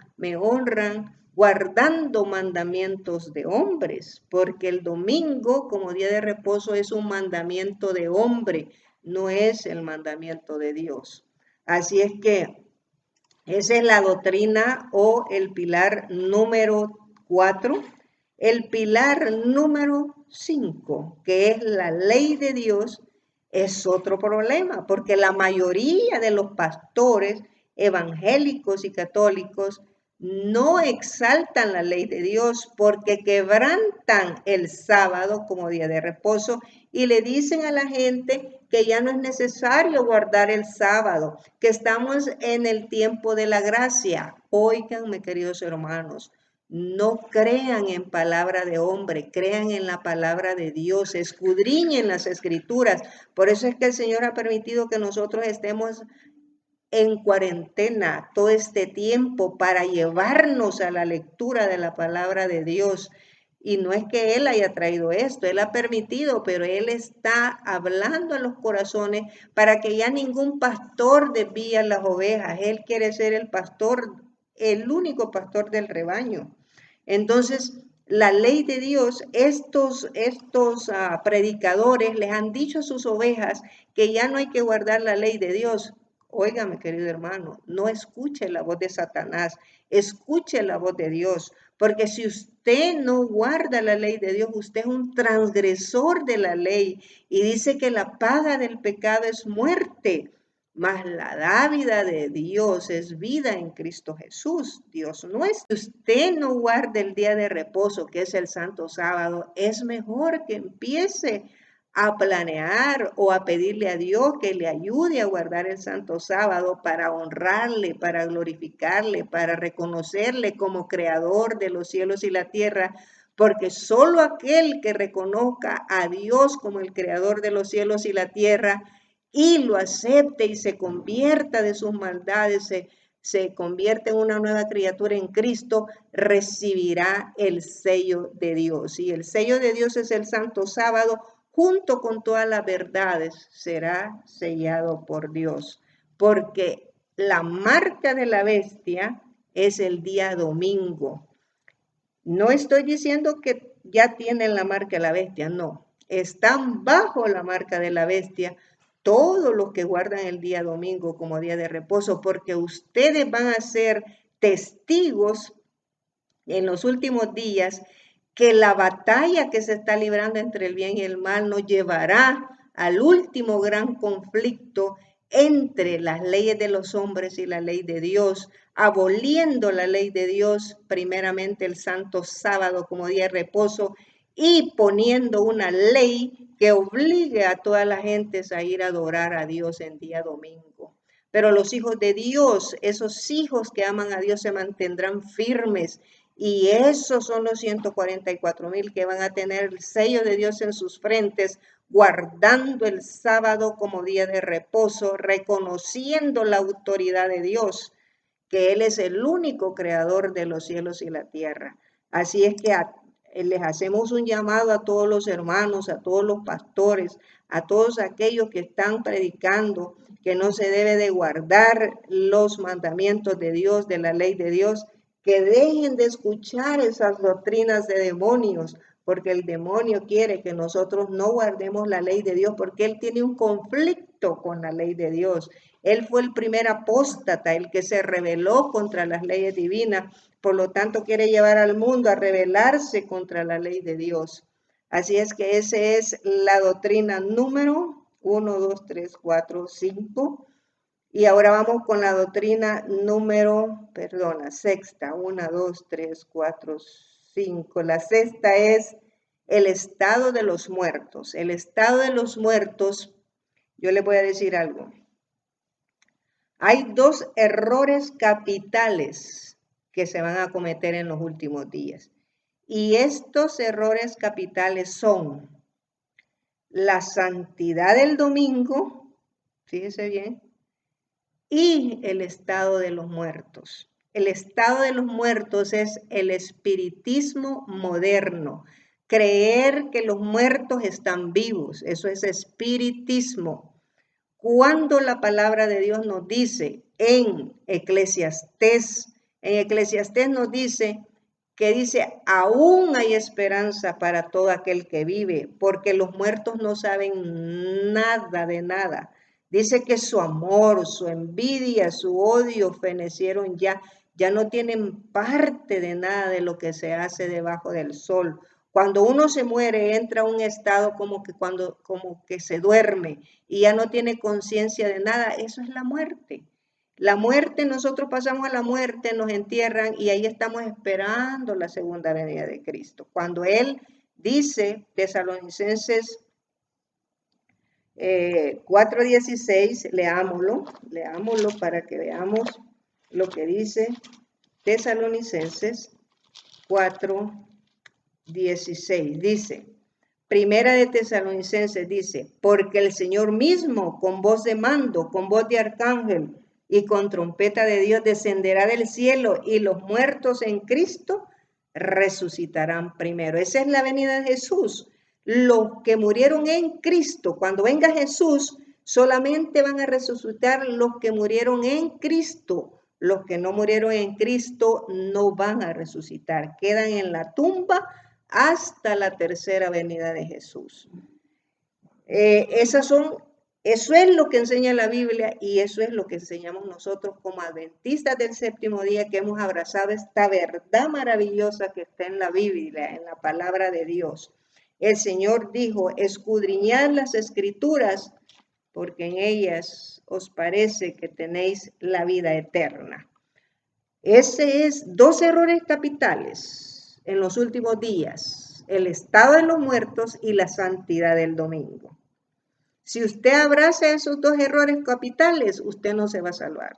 guardando mandamientos de hombres, porque el domingo como día de reposo es un mandamiento de hombre, no es el mandamiento de Dios. Así es que esa es la doctrina o el pilar número 4. El pilar número 5, que es la ley de Dios, es otro problema, porque la mayoría de los pastores evangélicos y católicos no exaltan la ley de Dios porque quebrantan el sábado como día de reposo y le dicen a la gente que ya no es necesario guardar el sábado, que estamos en el tiempo de la gracia. Óiganme, queridos hermanos, no crean en palabra de hombre, crean en la palabra de Dios, escudriñen las escrituras. Por eso es que el Señor ha permitido que nosotros estemos en cuarentena todo este tiempo para llevarnos a la lectura de la palabra de Dios. Y no es que Él haya traído esto, Él ha permitido, pero Él está hablando a los corazones para que ya ningún pastor desvíe las ovejas. Él quiere ser el pastor, el único pastor del rebaño. Entonces, la ley de Dios, estos predicadores les han dicho a sus ovejas que ya no hay que guardar la ley de Dios. Óigame, querido hermano, no escuche la voz de Satanás, escuche la voz de Dios, porque si usted no guarda la ley de Dios, usted es un transgresor de la ley y dice que la paga del pecado es muerte, mas la dávida de Dios es vida en Cristo Jesús, Dios nuestro. Si usted no guarda el día de reposo, que es el santo sábado, es mejor que empiece a planear o a pedirle a Dios que le ayude a guardar el santo sábado para honrarle, para glorificarle, para reconocerle como creador de los cielos y la tierra, porque solo aquel que reconozca a Dios como el creador de los cielos y la tierra y lo acepte y se convierta de sus maldades, se convierte en una nueva criatura en Cristo, recibirá el sello de Dios. Y el sello de Dios es el santo sábado, junto con todas las verdades, será sellado por Dios, porque la marca de la bestia es el día domingo. No estoy diciendo que ya tienen la marca de la bestia, no. Están bajo la marca de la bestia todos los que guardan el día domingo como día de reposo, porque ustedes van a ser testigos en los últimos días que la batalla que se está librando entre el bien y el mal nos llevará al último gran conflicto entre las leyes de los hombres y la ley de Dios, aboliendo la ley de Dios, primeramente el santo sábado como día de reposo, y poniendo una ley que obligue a todas las gentes a ir a adorar a Dios en día domingo. Pero los hijos de Dios, esos hijos que aman a Dios, se mantendrán firmes. Y esos son los 144,000 que van a tener el sello de Dios en sus frentes, guardando el sábado como día de reposo, reconociendo la autoridad de Dios, que Él es el único creador de los cielos y la tierra. Así es que les hacemos un llamado a todos los hermanos, a todos los pastores, a todos aquellos que están predicando que no se debe de guardar los mandamientos de Dios, de la ley de Dios, que dejen de escuchar esas doctrinas de demonios, porque el demonio quiere que nosotros no guardemos la ley de Dios, porque él tiene un conflicto con la ley de Dios. Él fue el primer apóstata, el que se rebeló contra las leyes divinas, por lo tanto quiere llevar al mundo a rebelarse contra la ley de Dios. Así es que esa es la doctrina número 1, 2, 3, 4, 5. Y ahora vamos con la doctrina sexta, 1, 2, 3, 4, 5. La sexta es el estado de los muertos. El estado de los muertos, yo les voy a decir algo. Hay dos errores capitales que se van a cometer en los últimos días. Y estos errores capitales son la santidad del domingo, fíjese bien, y el estado de los muertos. El estado de los muertos es el espiritismo moderno. Creer que los muertos están vivos, eso es espiritismo. Cuando la palabra de Dios nos dice en Eclesiastés nos dice que dice, aún hay esperanza para todo aquel que vive, porque los muertos no saben nada de nada. Dice que su amor, su envidia, su odio fenecieron ya no tienen parte de nada de lo que se hace debajo del sol. Cuando uno se muere, entra a un estado como que se duerme y ya no tiene conciencia de nada. Eso es la muerte. La muerte, nosotros pasamos a la muerte, nos entierran y ahí estamos esperando la segunda venida de Cristo. Cuando Él dice, Tesalonicenses 4:16, leámoslo para que veamos lo que dice Tesalonicenses 4:16. Dice, Primera de Tesalonicenses dice, porque el Señor mismo con voz de mando, con voz de arcángel y con trompeta de Dios descenderá del cielo y los muertos en Cristo resucitarán primero. Esa es la venida de Jesús. Los que murieron en Cristo, cuando venga Jesús, solamente van a resucitar los que murieron en Cristo. Los que no murieron en Cristo no van a resucitar, quedan en la tumba hasta la tercera venida de Jesús. Eso es lo que enseña la Biblia y eso es lo que enseñamos nosotros como adventistas del séptimo día, que hemos abrazado esta verdad maravillosa que está en la Biblia, en la palabra de Dios. El Señor dijo, escudriñad las escrituras, porque en ellas os parece que tenéis la vida eterna. Ese es 2 errores capitales en los últimos días, el estado de los muertos y la santidad del domingo. Si usted abraza esos 2 errores capitales, usted no se va a salvar.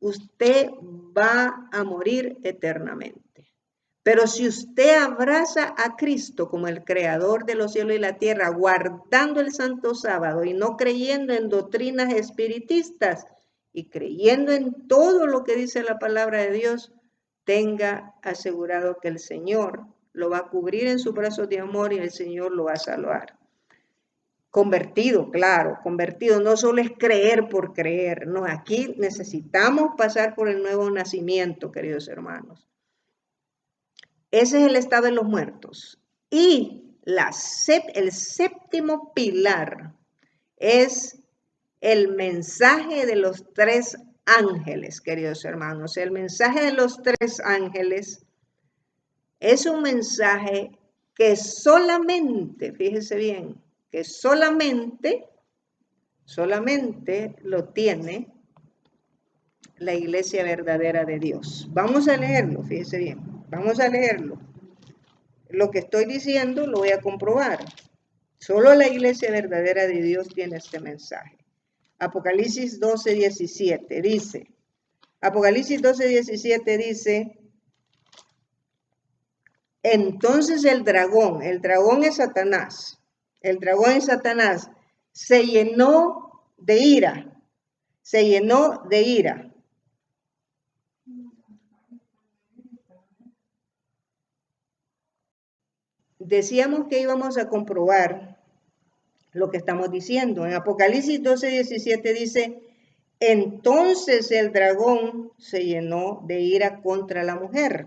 Usted va a morir eternamente. Pero si usted abraza a Cristo como el creador de los cielos y la tierra, guardando el santo sábado y no creyendo en doctrinas espiritistas y creyendo en todo lo que dice la palabra de Dios, tenga asegurado que el Señor lo va a cubrir en sus brazos de amor y el Señor lo va a salvar. Convertido, claro, convertido, no solo es creer por creer, no, aquí necesitamos pasar por el nuevo nacimiento, queridos hermanos. Ese es el estado de los muertos. Y el séptimo pilar es el mensaje de los 3 ángeles, queridos hermanos. El mensaje de los 3 ángeles es un mensaje que solamente, fíjese bien, que solamente lo tiene la iglesia verdadera de Dios. Vamos a leerlo, fíjese bien, vamos a leerlo. Lo que estoy diciendo lo voy a comprobar. Solo la iglesia verdadera de Dios tiene este mensaje. Apocalipsis 12:17 dice, Apocalipsis 12:17 dice, entonces el dragón es Satanás, se llenó de ira, Decíamos que íbamos a comprobar lo que estamos diciendo. En Apocalipsis 12:17 dice, entonces el dragón se llenó de ira contra la mujer.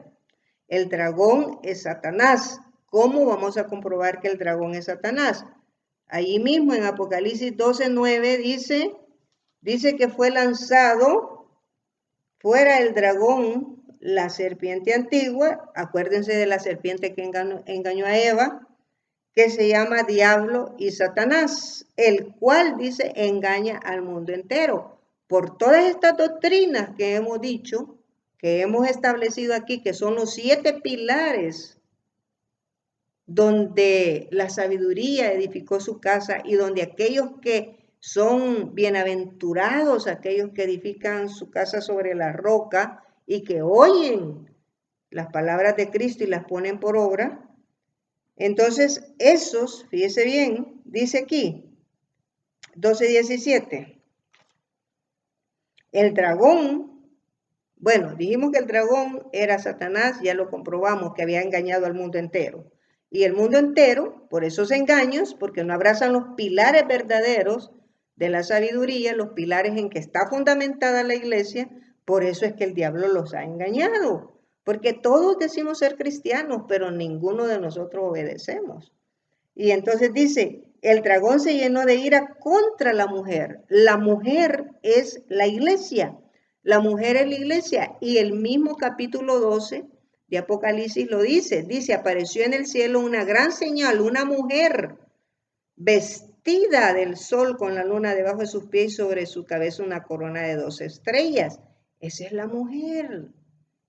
El dragón es Satanás. ¿Cómo vamos a comprobar que el dragón es Satanás? Ahí mismo en Apocalipsis 12:9 dice que fue lanzado fuera el dragón, la serpiente antigua, acuérdense de la serpiente que engañó a Eva, que se llama Diablo y Satanás, el cual dice engaña al mundo entero. Por todas estas doctrinas que hemos dicho, que hemos establecido aquí, que son los 7 pilares donde la sabiduría edificó su casa y donde aquellos que son bienaventurados, aquellos que edifican su casa sobre la roca y que oyen las palabras de Cristo y las ponen por obra. Entonces, esos, fíjese bien, dice aquí, 12:17. El dragón, bueno, dijimos que el dragón era Satanás, ya lo comprobamos, que había engañado al mundo entero. Y el mundo entero, por esos engaños, porque no abrazan los pilares verdaderos de la sabiduría, los pilares en que está fundamentada la iglesia, por eso es que el diablo los ha engañado. Porque todos decimos ser cristianos, pero ninguno de nosotros obedecemos. Y entonces dice, el dragón se llenó de ira contra la mujer. La mujer es la iglesia. La mujer es la iglesia. Y el mismo capítulo 12 de Apocalipsis lo dice. Dice, apareció en el cielo una gran señal, una mujer vestida del sol con la luna debajo de sus pies y sobre su cabeza una corona de 12 estrellas. Esa es la mujer.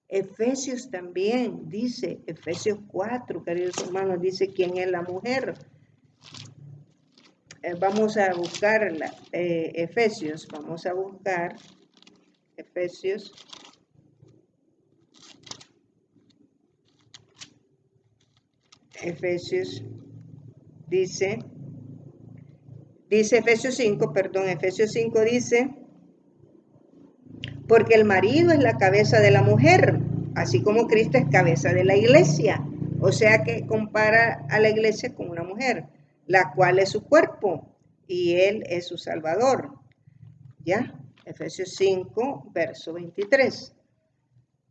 Efesios también dice, Efesios 4, queridos hermanos, dice quién es la mujer. Vamos a buscar Efesios, vamos a buscar Efesios. Efesios dice Efesios 5, perdón, Efesios 5 dice, porque el marido es la cabeza de la mujer, así como Cristo es cabeza de la iglesia. O sea que compara a la iglesia con una mujer, la cual es su cuerpo y él es su salvador. ¿Ya? Efesios 5, verso 23.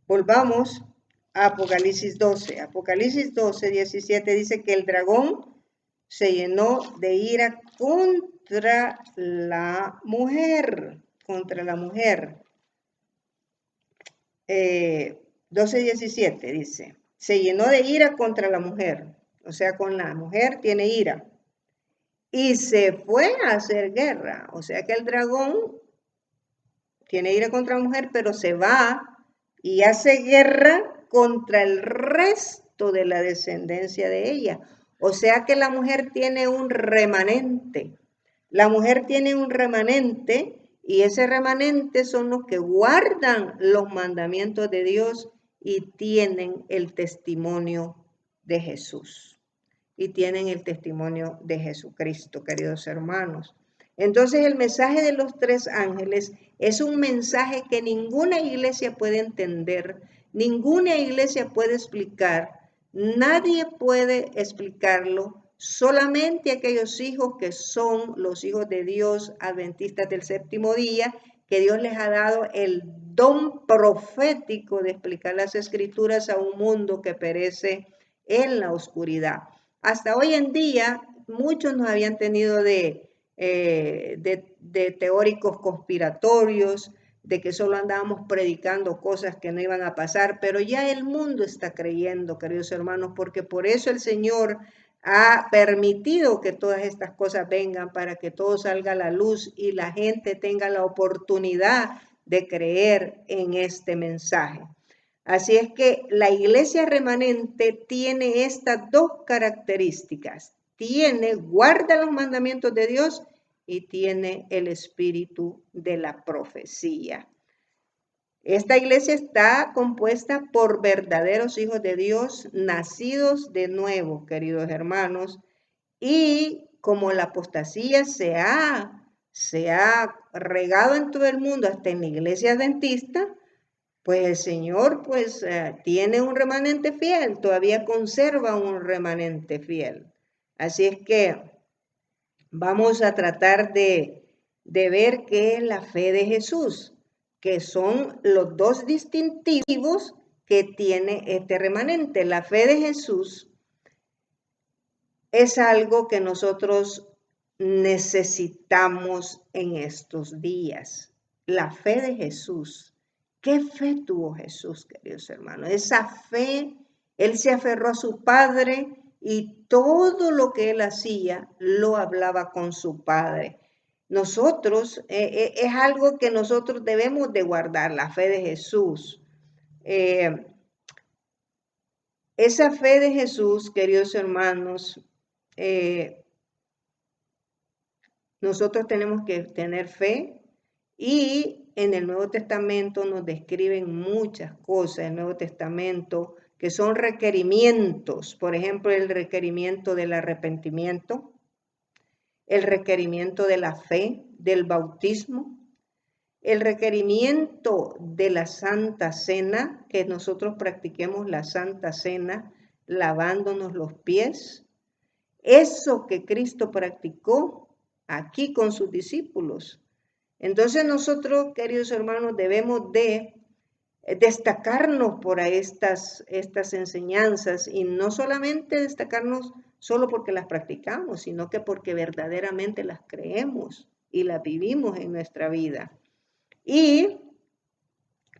Volvamos a Apocalipsis 12. Apocalipsis 12, 17 dice que el dragón se llenó de ira contra la mujer. Contra la mujer. 12:17 dice, se llenó de ira contra la mujer, o sea, con la mujer tiene ira, y se fue a hacer guerra, o sea que el dragón tiene ira contra la mujer, pero se va y hace guerra contra el resto de la descendencia de ella, o sea que la mujer tiene un remanente, la mujer tiene un remanente. Y ese remanente son los que guardan los mandamientos de Dios y tienen el testimonio de Jesús. Y tienen el testimonio de Jesucristo, queridos hermanos. Entonces el mensaje de los tres ángeles es un mensaje que ninguna iglesia puede entender, ninguna iglesia puede explicar, nadie puede explicarlo. Solamente aquellos hijos que son los hijos de Dios, adventistas del séptimo día, que Dios les ha dado el don profético de explicar las escrituras a un mundo que perece en la oscuridad. Hasta hoy en día, muchos nos habían tenido de teóricos conspiratorios, de que solo andábamos predicando cosas que no iban a pasar, pero ya el mundo está creyendo, queridos hermanos, porque por eso el Señor ha permitido que todas estas cosas vengan para que todo salga a la luz y la gente tenga la oportunidad de creer en este mensaje. Así es que la iglesia remanente tiene estas dos características. Guarda los mandamientos de Dios y tiene el espíritu de la profecía. Esta iglesia está compuesta por verdaderos hijos de Dios, nacidos de nuevo, queridos hermanos, y como la apostasía se ha regado en todo el mundo, hasta en la iglesia adventista, pues el Señor tiene un remanente fiel, todavía conserva un remanente fiel. Así es que vamos a tratar de ver qué es la fe de Jesús, que son los dos distintivos que tiene este remanente. La fe de Jesús es algo que nosotros necesitamos en estos días. La fe de Jesús. ¿Qué fe tuvo Jesús, queridos hermanos? Esa fe, él se aferró a su Padre y todo lo que él hacía lo hablaba con su Padre. Nosotros, es algo que nosotros debemos de guardar, la fe de Jesús. Esa fe de Jesús, queridos hermanos, nosotros tenemos que tener fe y en el Nuevo Testamento nos describen muchas cosas, el Nuevo Testamento, que son requerimientos, por ejemplo, el requerimiento del arrepentimiento, el requerimiento de la fe, del bautismo, El requerimiento de la Santa Cena, que nosotros practiquemos la Santa Cena lavándonos los pies, eso que Cristo practicó aquí con sus discípulos. Entonces nosotros, queridos hermanos, debemos de destacarnos por estas enseñanzas y no solamente destacarnos solo porque las practicamos, sino que porque verdaderamente las creemos y las vivimos en nuestra vida. Y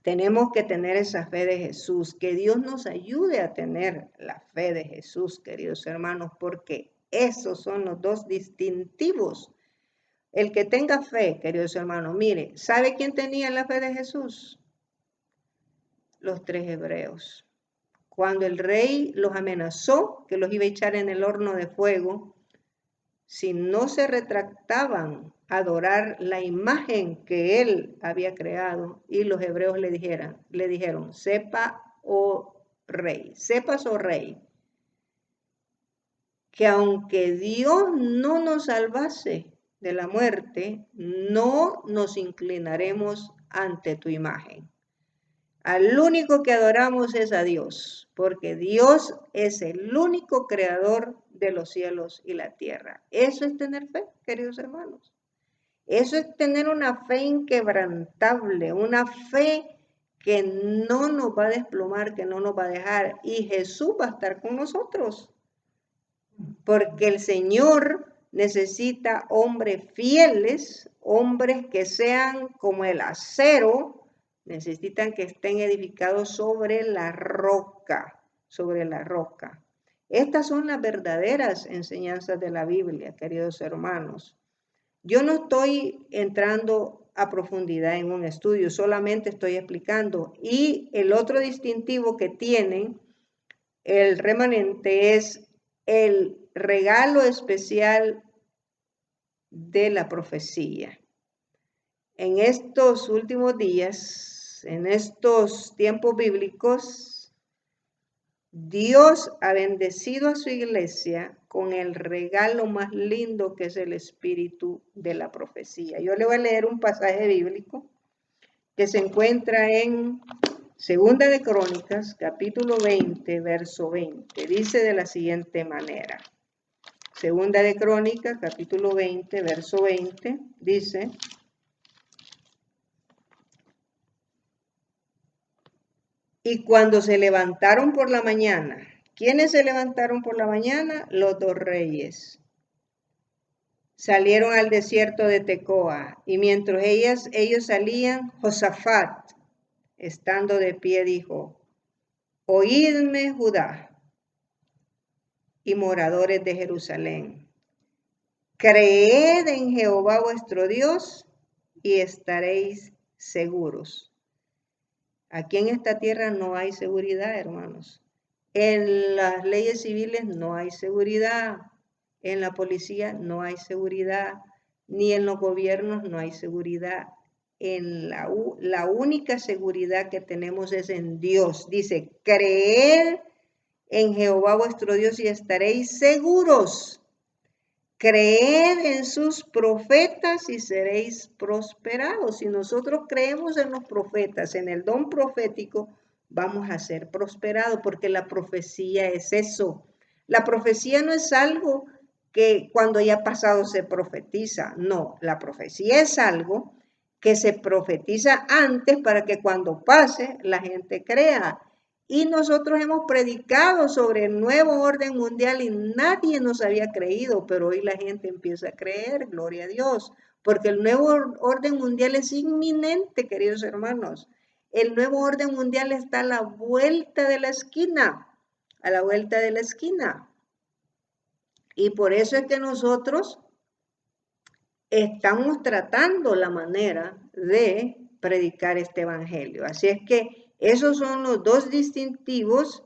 tenemos que tener esa fe de Jesús, que Dios nos ayude a tener la fe de Jesús, queridos hermanos, porque esos son los dos distintivos. El que tenga fe, queridos hermanos, mire, ¿sabe quién tenía la fe de Jesús? Los 3 hebreos. Cuando el rey los amenazó, que los iba a echar en el horno de fuego, si no se retractaban a adorar la imagen que él había creado, y los hebreos le dijeron, sepas, oh rey, que aunque Dios no nos salvase de la muerte, no nos inclinaremos ante tu imagen. Al único que adoramos es a Dios, porque Dios es el único creador de los cielos y la tierra. Eso es tener fe, queridos hermanos. Eso es tener una fe inquebrantable, una fe que no nos va a desplomar, que no nos va a dejar. Y Jesús va a estar con nosotros, porque el Señor necesita hombres fieles, hombres que sean como el acero. Necesitan que estén edificados sobre la roca, sobre la roca. Estas son las verdaderas enseñanzas de la Biblia, queridos hermanos. Yo no estoy entrando a profundidad en un estudio, solamente estoy explicando. Y el otro distintivo que tienen el remanente es el regalo especial de la profecía. En estos últimos días, en estos tiempos bíblicos, Dios ha bendecido a su iglesia con el regalo más lindo que es el espíritu de la profecía. Yo le voy a leer un pasaje bíblico que se encuentra en Segunda de Crónicas, capítulo 20, verso 20. Dice de la siguiente manera. Segunda de Crónicas, capítulo 20, verso 20, dice: y cuando se levantaron por la mañana, ¿quiénes se levantaron por la mañana? Los 2 reyes. Salieron al desierto de Tecoa, y mientras ellos salían, Josafat, estando de pie, dijo: oídme, Judá y moradores de Jerusalén, creed en Jehová vuestro Dios y estaréis seguros. Aquí en esta tierra no hay seguridad, hermanos. En las leyes civiles no hay seguridad. En la policía no hay seguridad. Ni en los gobiernos no hay seguridad. La única seguridad que tenemos es en Dios. Dice, creed en Jehová vuestro Dios y estaréis seguros. Creed en sus profetas y seréis prosperados. Si nosotros creemos en los profetas, en el don profético, vamos a ser prosperados, porque la profecía es eso. La profecía no es algo que cuando ya ha pasado se profetiza. No, la profecía es algo que se profetiza antes para que cuando pase la gente crea. Y nosotros hemos predicado sobre el nuevo orden mundial y nadie nos había creído, pero hoy la gente empieza a creer, gloria a Dios, porque el nuevo orden mundial es inminente, queridos hermanos. El nuevo orden mundial está a la vuelta de la esquina, a la vuelta de la esquina. Y por eso es que nosotros estamos tratando la manera de predicar este evangelio. Así es que esos son los dos distintivos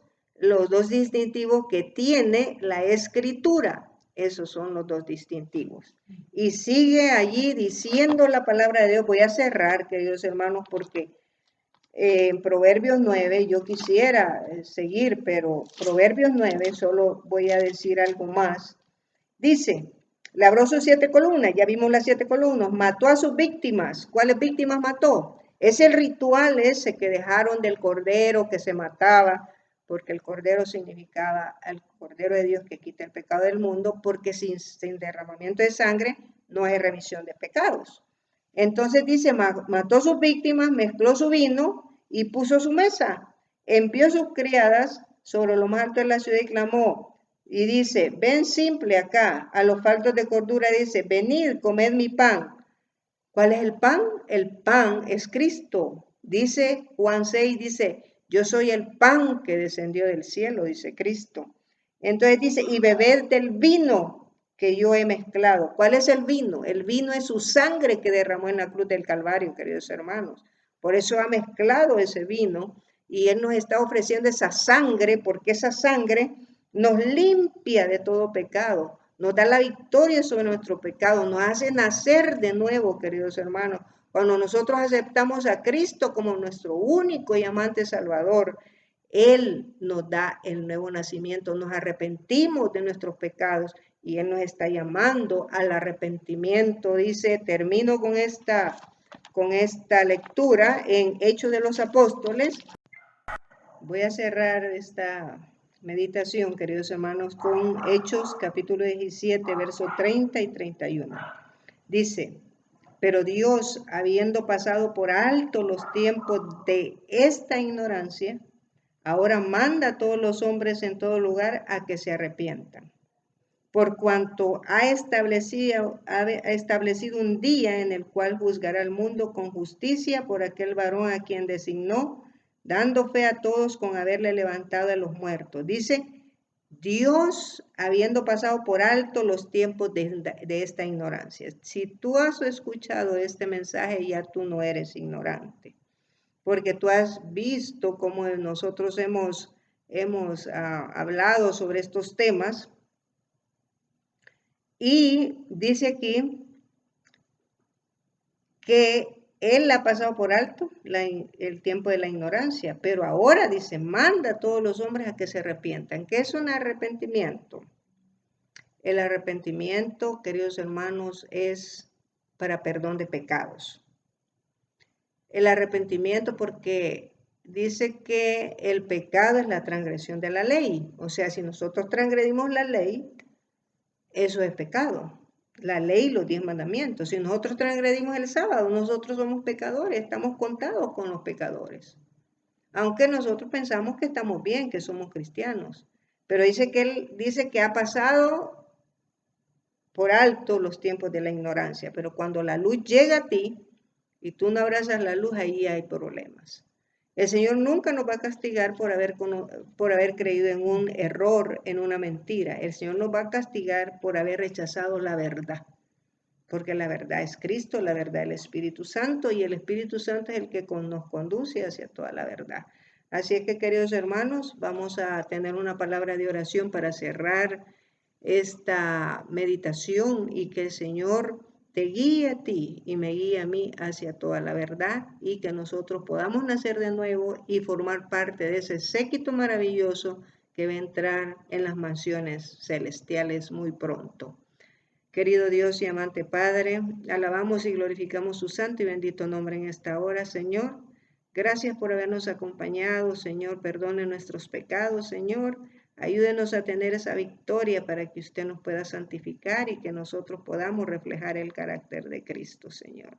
que tiene la Escritura. Esos son los dos distintivos. Y sigue allí diciendo la palabra de Dios. Voy a cerrar, queridos hermanos, porque en Proverbios 9, yo quisiera seguir, pero Proverbios 9, solo voy a decir algo más. Dice, labró sus 7 columnas, ya vimos las 7 columnas, mató a sus víctimas. ¿Cuáles víctimas mató? Es el ritual ese que dejaron del cordero que se mataba, porque el cordero significaba el cordero de Dios que quita el pecado del mundo, porque sin derramamiento de sangre no hay remisión de pecados. Entonces dice, mató a sus víctimas, mezcló su vino y puso su mesa. Envió sus criadas sobre lo más alto de la ciudad y clamó, y dice, ven simple acá, a los faltos de cordura dice, venid, comed mi pan. ¿Cuál es el pan? El pan es Cristo. Dice Juan 6, dice, yo soy el pan que descendió del cielo, dice Cristo. Entonces dice, y bebed del vino que yo he mezclado. ¿Cuál es el vino? El vino es su sangre que derramó en la cruz del Calvario, queridos hermanos. Por eso ha mezclado ese vino y Él nos está ofreciendo esa sangre, porque esa sangre nos limpia de todo pecado, nos da la victoria sobre nuestro pecado, nos hace nacer de nuevo, queridos hermanos. Cuando nosotros aceptamos a Cristo como nuestro único y amante Salvador, Él nos da el nuevo nacimiento, nos arrepentimos de nuestros pecados y Él nos está llamando al arrepentimiento. Dice, termino con esta lectura en Hechos de los Apóstoles. Voy a cerrar esta meditación, queridos hermanos, con Hechos capítulo 17, versos 30 y 31. Dice, pero Dios, habiendo pasado por alto los tiempos de esta ignorancia, ahora manda a todos los hombres en todo lugar a que se arrepientan, por cuanto ha establecido un día en el cual juzgará al mundo con justicia por aquel varón a quien designó, dando fe a todos con haberle levantado de los muertos. Dice, Dios habiendo pasado por alto los tiempos de esta ignorancia. Si tú has escuchado este mensaje, ya tú no eres ignorante, porque tú has visto cómo nosotros hemos hablado sobre estos temas. Y dice aquí que Él ha pasado por alto el tiempo de la ignorancia, pero ahora dice, manda a todos los hombres a que se arrepientan. ¿Qué es un arrepentimiento? El arrepentimiento, queridos hermanos, es para perdón de pecados. El arrepentimiento porque dice que el pecado es la transgresión de la ley. O sea, si nosotros transgredimos la ley, eso es pecado. La ley, los 10 mandamientos. Si nosotros transgredimos el sábado, nosotros somos pecadores, estamos contados con los pecadores. Aunque nosotros pensamos que estamos bien, que somos cristianos. Pero dice que Él dice que ha pasado por alto los tiempos de la ignorancia. Pero cuando la luz llega a ti y tú no abrazas la luz, ahí hay problemas. El Señor nunca nos va a castigar por haber creído en un error, en una mentira. El Señor nos va a castigar por haber rechazado la verdad. Porque la verdad es Cristo, la verdad es el Espíritu Santo, y el Espíritu Santo es el que nos conduce hacia toda la verdad. Así es que, queridos hermanos, vamos a tener una palabra de oración para cerrar esta meditación y que el Señor te guíe a ti y me guíe a mí hacia toda la verdad y que nosotros podamos nacer de nuevo y formar parte de ese séquito maravilloso que va a entrar en las mansiones celestiales muy pronto. Querido Dios y amante Padre, alabamos y glorificamos su santo y bendito nombre en esta hora, Señor. Gracias por habernos acompañado, Señor. Perdone nuestros pecados, Señor. Ayúdenos a tener esa victoria para que usted nos pueda santificar y que nosotros podamos reflejar el carácter de Cristo, Señor.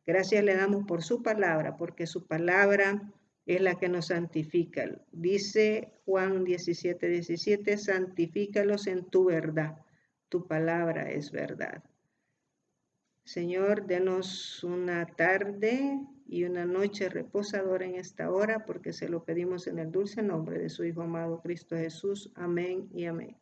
Gracias le damos por su palabra, porque su palabra es la que nos santifica. Dice Juan 17:17, santifícalos en tu verdad. Tu palabra es verdad. Señor, denos una tarde y una noche reposadora en esta hora, porque se lo pedimos en el dulce nombre de su Hijo amado Cristo Jesús. Amén y amén.